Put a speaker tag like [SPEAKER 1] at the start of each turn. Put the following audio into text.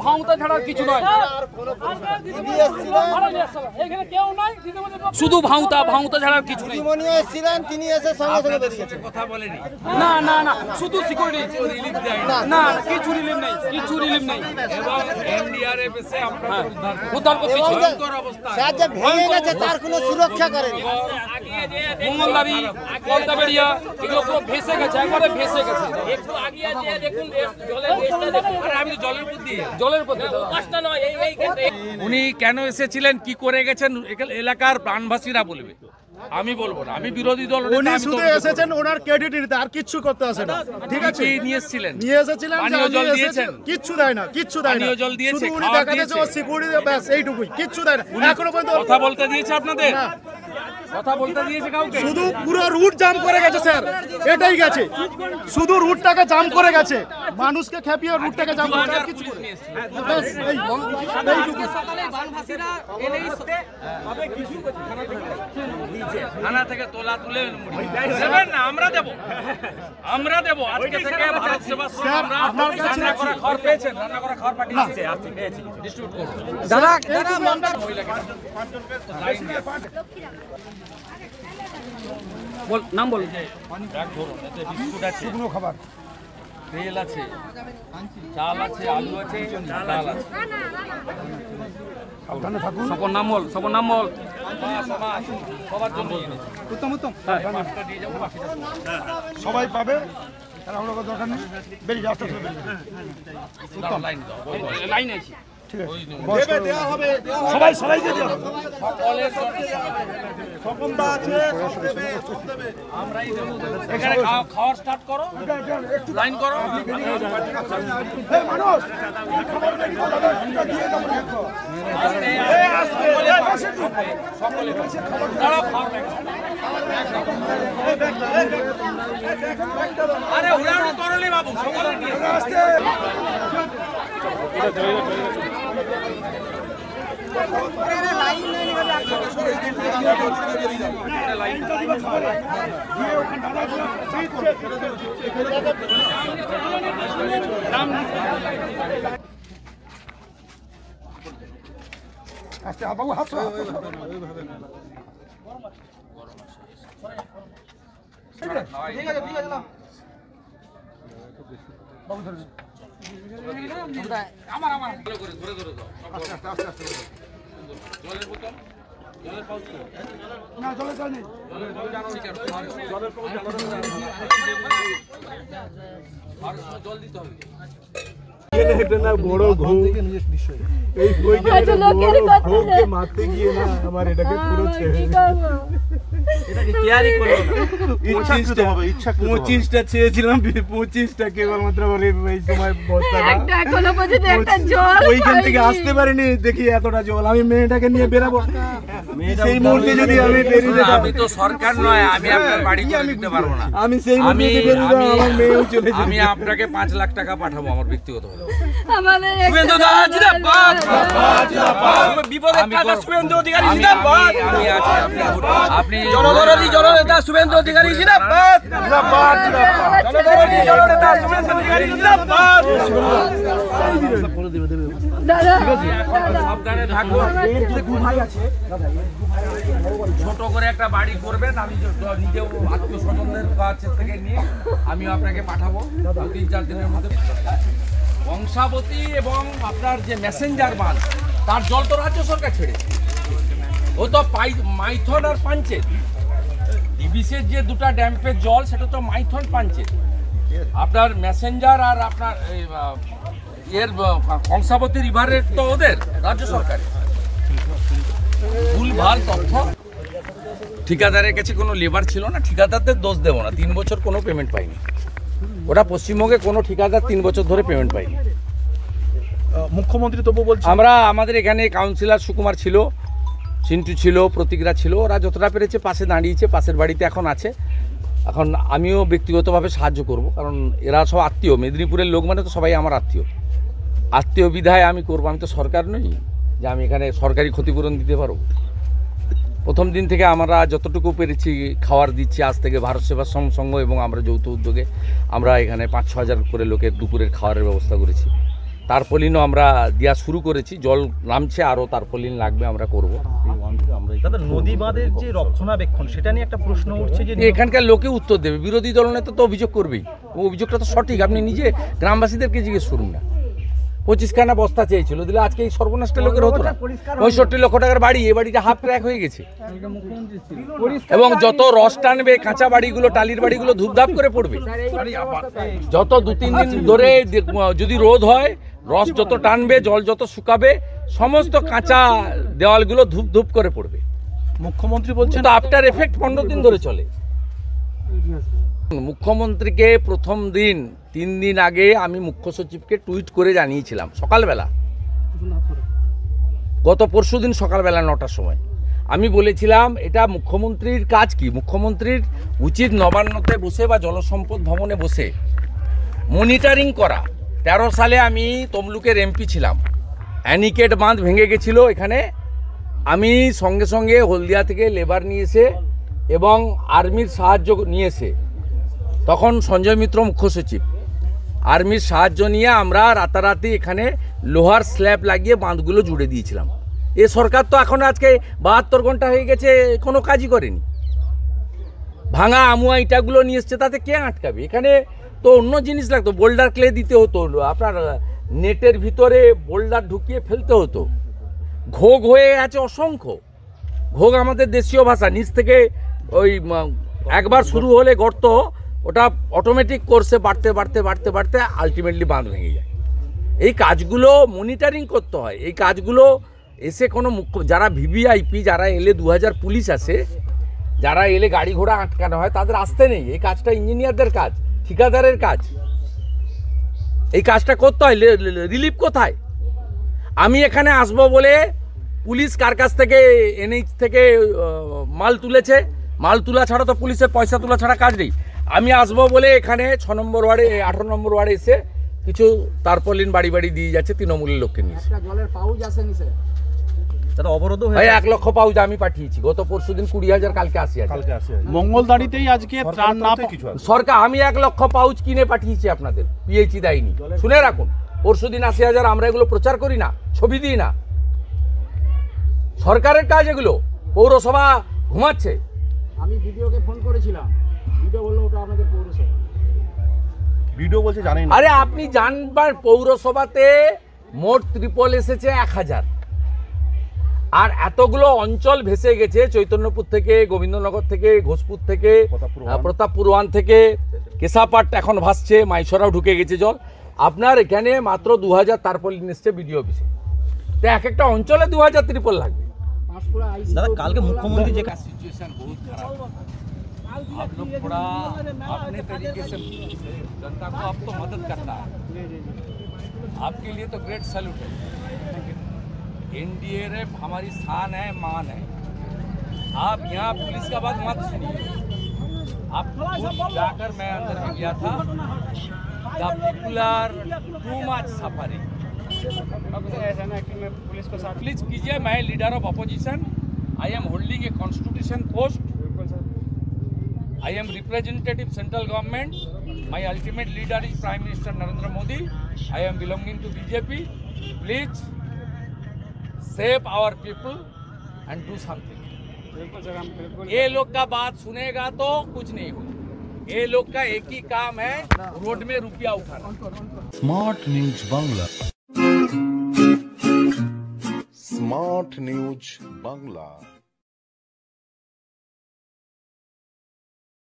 [SPEAKER 1] ভাঙতা ছাড়া কিছু নয়, শুধু ভাঙতা ছাড়া কিছু নেই।
[SPEAKER 2] তিনি এসে সঙ্গে সঙ্গে বেরিয়েছেন,
[SPEAKER 3] কথা বলেনি।
[SPEAKER 1] না না না, শুধু সিকিউরিটি, না কিছু রিলিফ নেই, কিছু রিলিফ নেই।
[SPEAKER 3] এবং এনডিআরএফ এসে আপনাদের
[SPEAKER 1] উদ্ধার করতে
[SPEAKER 3] ভয়ঙ্কর অবস্থা।
[SPEAKER 2] স্যার যে ভেঙে গেছে তার কোনো সুরক্ষা করেনি।
[SPEAKER 1] মঙ্গলদারি, কলতাবেড়িয়া এগুলো পুরো ভেসে গেছে, একবারে ভেসে গেছে।
[SPEAKER 4] একটু আগিয়ে যেয়ে দেখুন জলের রেসটা দেখুন।
[SPEAKER 3] আরে আমি তো জলের উপর দিয়ে।
[SPEAKER 1] জলের উপর
[SPEAKER 4] কষ্ট নয়, এই
[SPEAKER 3] উনি কেন এসেছিলেন, কি করে গেছেন, এলাকার প্রাণবাসীরা বলবে, আমি বলবো না। আমি বিরোধী দল,
[SPEAKER 5] উনি শুধু এসেছেন ওনার ক্রেডিট নিতে, আর কিচ্ছু করতে আসে না। ঠিক আছে,
[SPEAKER 3] কি নিয়ে এসেছিলেন?
[SPEAKER 5] নিয়ে এসেছিলেন,
[SPEAKER 3] পানীয় জল দিয়েছেন?
[SPEAKER 5] কিচ্ছু দেয় না, কিচ্ছু দেয় না।
[SPEAKER 3] পানীয় জল দিয়েছে,
[SPEAKER 5] শুধু উনি
[SPEAKER 3] খাবার
[SPEAKER 5] দেখাতেছে ও
[SPEAKER 3] দিয়েছে?
[SPEAKER 5] সিকিউরিটি, ব্যাস এইটুকুই, কিচ্ছু দেয় না এখনো পর্যন্ত।
[SPEAKER 3] কথা বলতে দিয়েছে আপনাদের?
[SPEAKER 5] না।
[SPEAKER 3] কথা বলতে দিয়েছে কাউকে?
[SPEAKER 5] শুধু পুরো রুট জাম করে গেছে স্যার, এটাই গেছে, শুধু রুটটাকে জাম করে গেছে, মানুষকে খেপিয়ে রুটটাকে জাম করে গেছে, কিছু করে। ব্যাস এইটুকু।
[SPEAKER 3] থানা থেকে তোলা তুলে দেবেন না, আমরা দেবো, আমরা দেবো। আজকে থেকে ভারত সেবাশ্রম আমরা রান্না করা খাবার পেয়েছেন, রান্না করা খাবার পাঠিয়েছে, আজকে পেয়েছি, ডিস্ট্রিবিউট করব।
[SPEAKER 1] দাদা বল, নাম বল।
[SPEAKER 3] ব্যাগ ধরুন, এতে বিস্কুট আছে, শুকনো খাবার, তেল আছে, চাল আছে, আলু আছে, ডাল আছে।
[SPEAKER 1] সপন নাম বল, সপন নাম বল।
[SPEAKER 3] সবার জন্য এনেছি। পাঁচটা দিয়ে যাবো, বাকিটা
[SPEAKER 5] সবাই পাবে, তাহলে আমরা দরকার নেই, বেরিয়ে আসতে হবে।
[SPEAKER 3] দাও, লাইন দাও,
[SPEAKER 1] লাইন আছে।
[SPEAKER 5] সবাই সবাই দিয়ে দিও।
[SPEAKER 3] আমরাই দেবো। এখানে খাওয়ার স্টার্ট করো, লাইন করো। আরে উড়াউড়ি করলে বাবু, সকলে নিয়ে
[SPEAKER 5] বাবু হাত ঠিক আছে, ঠিক আছে, বাবু ধরে
[SPEAKER 1] আমার
[SPEAKER 3] ভালো করে ধরে ধরে দাও। জলের বোতল, জলের পাউচ তো?
[SPEAKER 5] না, জলের জল নেই।
[SPEAKER 3] জল দিতে হবে।
[SPEAKER 6] বড় ঘুম এই ঘুমকে মারতে গিয়ে না আমার এটাকে পুরো ছেড়ে
[SPEAKER 3] এটাকে কেয়ারই করলো না।
[SPEAKER 6] 25টা চেয়েছিলাম, 25টা কেবলমাত্র বলে এই সময় বস্তা ওইখান থেকে আসতে পারিনি, দেখি এতটা জল। আমি মেয়েটাকে নিয়ে বেরাবো, সেই মুহূর্তে যদি আমি বেরিয়ে যেতাম।
[SPEAKER 3] আমি তো সরকার নয়, আমি আপনার বাড়ি করে দিতে পারবো না।
[SPEAKER 6] আমি সেই মুহূর্তে বেরিয়ে যেতাম, আমার মেয়েও চলে যেত।
[SPEAKER 3] আমি আপনাকে 5 লাখ টাকা পাঠাবো আমার ব্যক্তিগত।
[SPEAKER 1] শুভেন্দু দা জিন্দাবাদ, বিপদের কাটা শুভেন্দু অধিকারী জিন্দাবাদ,
[SPEAKER 3] আমি আছি, আপনি
[SPEAKER 1] জনদরদি জননেতা শুভেন্দু অধিকারী জিন্দাবাদ,
[SPEAKER 5] জিন্দাবাদ, জিন্দাবাদ।
[SPEAKER 1] জনদরদি জননেতা শুভেন্দু অধিকারী জিন্দাবাদ।
[SPEAKER 3] সাবধানে থাকুন। ছোট করে একটা বাড়ি করবেন, আমি নিজেও আত্মীয় স্বজনদের কাছে থেকে নিয়ে আমিও আপনাকে পাঠাবো 3-4 দিনের মধ্যে। বংশাবতী এবং আপনার যে মেসেঞ্জার বাঁধ, তার জল তো রাজ্য সরকার ছেড়েছে। ও তো মাইথন আর পাঞ্চেত, ডিবিসির যে দুটা ড্যাম্পের জল, সেটা তো মাইথন পাঞ্চেত। আপনার মেসেঞ্জার আর আপনার এর কংসাবতী রিভারের তো ওদের রাজ্য সরকারের। ভুলভাল তথ্য। ঠিকাদারের কাছে কোনো লেবার ছিল না, ঠিকাদারদের দোষ দেবো না, 3 বছর কোনো পেমেন্ট পাইনি। ওটা পশ্চিমবঙ্গে কোনো ঠিকাদার 3 বছর ধরে পেমেন্ট পাইনি।
[SPEAKER 5] মুখ্যমন্ত্রী তবু বলছে,
[SPEAKER 3] আমাদের এখানে কাউন্সিলর সুকুমার ছিল, চিন্টু ছিল, প্রতীকরা ছিল, ওরা যতটা পেরেছে পাশে দাঁড়িয়েছে, পাশের বাড়িতে এখন আছে। এখন আমিও ব্যক্তিগতভাবে সাহায্য করব, কারণ এরা সব আত্মীয়, মেদিনীপুরের লোক মানে তো সবাই আমার আত্মীয় বিধায় আমি করবো। আমি তো সরকার নই যে আমি এখানে সরকারি ক্ষতিপূরণ দিতে পারবো। প্রথম দিন থেকে আমরা যতটুকু পেরেছি খাবার দিচ্ছি। আজ থেকে ভারত সেবাশ্রম সংঘ এবং আমরা যৌথ উদ্যোগে আমরা এখানে 5-6 হাজার করে লোকের দুপুরের খাবারের ব্যবস্থা করেছি। তারপলিনও আমরা দেওয়া শুরু করেছি, জল নামছে, আরও তারপলিন লাগবে, আমরা করব।
[SPEAKER 7] দাদা, নদী বাঁধের যে রক্ষণাবেক্ষণ সেটা নিয়ে একটা প্রশ্ন উঠছে যে
[SPEAKER 3] এখানকার লোকে উত্তর দেবে, বিরোধী দলনেতা তো অভিযোগ করবেই, অভিযোগটা তো সঠিক। আপনি নিজে গ্রামবাসীদেরকে জিজ্ঞেস করুন না। 25খানা বস্তা চেয়েছিল, দিলে আজকে এই সর্বনাশটা লোকের হতো না। 65 লক্ষ টাকার বাড়ি, এই বাড়িটা হাফ ট্র্যাক হয়ে গেছে। এবং যত রস টানবে, কাঁচা বাড়িগুলো, টালির বাড়িগুলো ধূপধাপ করে পড়বে। যত 2-3 দিন ধরে যদি রোদ হয়, রস যত টানবে, জল যত শুকাবে, সমস্ত কাঁচা দেওয়ালগুলো ধূপ ধূপ করে পড়বে।
[SPEAKER 7] মুখ্যমন্ত্রী বলছেন
[SPEAKER 3] তো আফটার এফেক্ট 15 দিন ধরে চলে। মুখ্যমন্ত্রীকে প্রথম দিন 3 দিন আগে আমি মুখ্য সচিবকে টুইট করে জানিয়েছিলাম সকালবেলা, গত পরশুদিন সকালবেলা 9টার সময় আমি বলেছিলাম এটা মুখ্যমন্ত্রীর কাজ কি, মুখ্যমন্ত্রীর উচিত নবান্নতে বসে বা জলসম্পদ ভবনে বসে মনিটরিং করা। 13 সালে আমি তমলুকের এমপি ছিলাম, অ্যানিকেট বাঁধ ভেঙে গেছিল এখানে, আমি সঙ্গে সঙ্গে হলদিয়া থেকে লেবার নিয়ে এসে এবং আর্মির সাহায্য নিয়ে এসে, তখন সঞ্জয় মিত্র মুখ্য সচিব, আর্মির সাহায্য নিয়ে আমরা রাতারাতি এখানে লোহার স্ল্যাব লাগিয়ে বাঁধগুলো জুড়ে দিয়েছিলাম। এ সরকার তো এখন আজকে 72 ঘন্টা হয়ে গেছে, কোনো কাজই করেনি। ভাঙা আমুয়া ইটাগুলো নিয়ে এসছে, তাতে কে আটকাবে? এখানে তো অন্য জিনিস লাগতো, বোল্ডার ক্লে দিতে হতো, আপনার নেটের ভিতরে বোল্ডার ঢুকিয়ে ফেলতে হতো। ঘোগ হয়ে আছে অসংখ্য। ঘোগ আমাদের দেশীয় ভাষা, নিচ থেকে ওই একবার শুরু হলে গর্ত, ওটা অটোমেটিক কোর্সে বাড়তে বাড়তে বাড়তে বাড়তে আলটিমেটলি বাঁধ ভেঙে যায়। এই কাজগুলো মনিটরিং করতে হয়। এই কাজগুলো এসে কোনো যারা ভিভিআইপি, যারা এলে 2000 পুলিশ আসে, যারা এলে গাড়ি ঘোড়া আটকানো হয়, তাদের আসতে নেই। এই কাজটা ইঞ্জিনিয়ারদের কাজ, ঠিকাদারের কাজ। এই কাজটা করতে হয়। রিলিফ কোথায়? আমি এখানে আসবো বলে পুলিশ কার কাছ থেকে, এনএইচ থেকে মাল তুলেছে, মাল তোলা ছাড়া তো পুলিশের পয়সা তোলা ছাড়া কাজ নেই। আমি আসবো বলে এখানে 6 নম্বর ওয়ার্ডে, 18 নম্বর ওয়ার্ডে এসে কিছু তারপলিন বাড়ি বাড়ি দিয়ে যাচ্ছে তৃণমূলের লোককে নিয়ে।
[SPEAKER 2] জলের পাউচ আসেনি স্যার,
[SPEAKER 7] তারা অবরোধ
[SPEAKER 3] ভাই 1 লক্ষ পাউচ আমি পাঠিয়েছি, গত পরশুদিন 20,000, কালকে 80,000।
[SPEAKER 5] মঙ্গলদাড়িতেই আজকে ত্রাণ না
[SPEAKER 3] সরকার, আমি 1 লক্ষ পাউচ কিনে পাঠিয়েছি আপনাদের, পিএইচি দেয়নি। শুনে রাখুন, পরশুদিন 80,000, আমরা এগুলো প্রচার করি না, ছবি দিই না। সরকারের কাজ এগুলো, পৌরসভা ঘুমাচ্ছে।
[SPEAKER 2] আমি ভিডিওকে ফোন করেছিলাম, ভিডিও বললো ওটা আপনাদের পৌরসভা।
[SPEAKER 6] ভিডিও বলছে জানেন না।
[SPEAKER 3] আরে আপনি জানবার, পৌরসভাতে মোট ত্রিপল এসেছে 1000, আর এতগুলো অঞ্চল ভেসে গেছে, চৈতন্যপুর থেকে, গোবিন্দনগর থেকে, ঘোষপুর থেকে, প্রতাপপুর 1 থেকে, কেশাপাট এখন ভাসছে, মাইসরাও ঢুকে গেছে জল। আপনার এখানে মাত্র 2000 তারপলিন এসছে বিডিও অফিসে। তো এক একটা অঞ্চলে 2000 ত্রিপল লাগবে।
[SPEAKER 7] দাদা, কালকে মুখ্যমন্ত্রী যে
[SPEAKER 3] सिचुएशन बहुत खराब है। आप लोग थोड़ा अपने तरीके से जनता को आप तो मदद करना है, आपके लिए तो ग्रेट सैल्यूट है। एनडीआरएफ हमारी शान है, मान है। आप यहाँ पुलिस का बात मत सुनिए। आप जाकर, मैं अंदर में गया था, the people are too much suffering. Please कीजिए, मैं leader of opposition, I am holding a constitution post. I am representative central government. My ultimate leader is Prime Minister Narendra Modi. I am belonging to BJP. Please save our people and do something. ये लोग का बात सुनेगा तो कुछ नहीं होगा। ये लोग का एक ही काम है, रोड में रुपया उठाना।
[SPEAKER 8] Smart news Bangla, smart news Bangla.